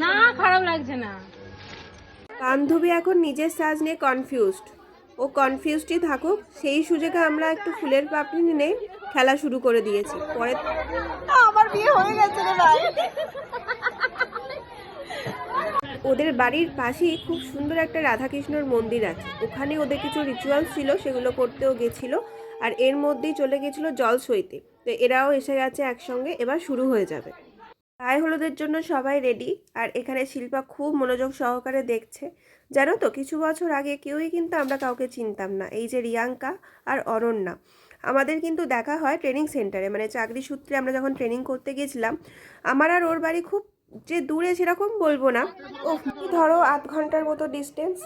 না খারাপ লাগছে না। বান্ধবী এখন নিজের সাজ নিয়ে কনফিউজড। ও কনফিউজডই থাকুক, সেই সুযোগে আমরা একটু ফুলের পাপড়ি নিয়ে খেলা শুরু করে দিয়েছি। পরে আমার বিয়ে হয়ে গেছে রে ভাই। ওদের বাড়ির পাশেই খুব সুন্দর একটা রাধাকৃষ্ণর মন্দির আছে, ওখানে ওদের কিছু রিচুয়ালস ছিল, সেগুলো করতেও গেছিলো। আর এর মধ্যেই চলে গেছিলো জল সইতে। তো এরাও এসে গেছে একসঙ্গে, এবার শুরু হয়ে যাবে। গায়ে হলুদের জন্য সবাই রেডি। আর এখানে শিল্পা খুব মনোযোগ সহকারে দেখছে। জানো তো, কিছু বছর আগে কেউই কিন্তু আমরা কাউকে চিনতাম না। এই যে রিয়াঙ্কা আর অরণ্যা, আমাদের কিন্তু দেখা হয় ট্রেনিং সেন্টারে, মানে চাকরি সূত্রে আমরা যখন ট্রেনিং করতে গেছিলাম। আমার আর ওর বাড়ি খুব যে দূরে সেরকম বলবো না, ও ধরো 8 ঘন্টার মতো ডিস্টেন্স।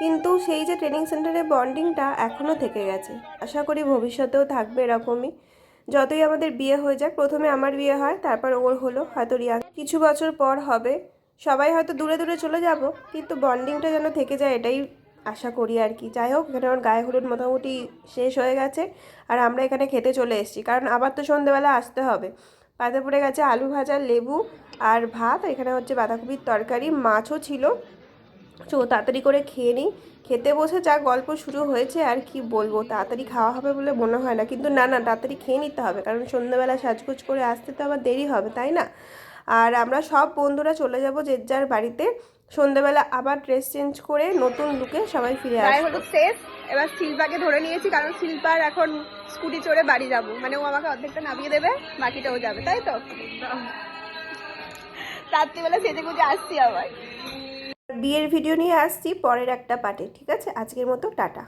কিন্তু সেই যে ট্রেনিং সেন্টারের বন্ডিংটা এখনও থেকে গেছে। আশা করি ভবিষ্যতেও থাকবে এরকমই। যতই আমাদের বিয়ে হয়ে যাক, প্রথমে আমার বিয়ে হয়, তারপর ওর হলো, হয়তো রিয়া কিছু বছর পর হবে। সবাই হয়তো দূরে দূরে চলে যাব, কিন্তু বন্ডিংটা যেন থেকে যায়, এটাই আশা করি আর কি। যাই হোক, এখানে আমার গায়ে হলুদ মোটামুটি শেষ হয়ে গেছে। আর আমরা এখানে খেতে চলে এসেছি, কারণ আবার তো সন্ধেবেলা আসতে হবে। পাতে পড়ে গেছে আলু ভাজা, লেবু আর ভাত। এখানে হচ্ছে বাঁধাকপির তরকারি, মাছও ছিল। তো তাড়াতাড়ি করে খেয়ে নিই। খেতে বসে যা গল্প শুরু হয়েছে আর কি বলবো, তাড়াতাড়ি খাওয়া হবে বলে মনে হয় না, কিন্তু না না, তাড়াতাড়ি খেয়ে নিতে হবে, কারণ সন্ধ্যাবেলা সাজগোজ করে আসতে তো আবার দেরি হবে, তাই না? আর আমরা সব বন্ধুরা চলে যাব যে যার বাড়িতে। সন্ধ্যাবেলা আবার ড্রেস চেঞ্জ করে নতুন লুকে সবাই ফিরে গায়ে আসবো। হলুদ শেষ। এবার শিল্পাকে ধরে নিয়েছি, কারণ শিল্পার এখন স্কুটি চড়ে বাড়ি যাব, মানে ও আমাকে অর্ধেকটা নামিয়ে দেবে, বাকিটাও যাবে, তাই তো? রাত্রিবেলা সেজে গুজে আসছি আবার। বিয়ের ভিডিও নিয়ে আসছি পরের একটা পার্টে, ঠিক আছে? আজকের মতো টাটা।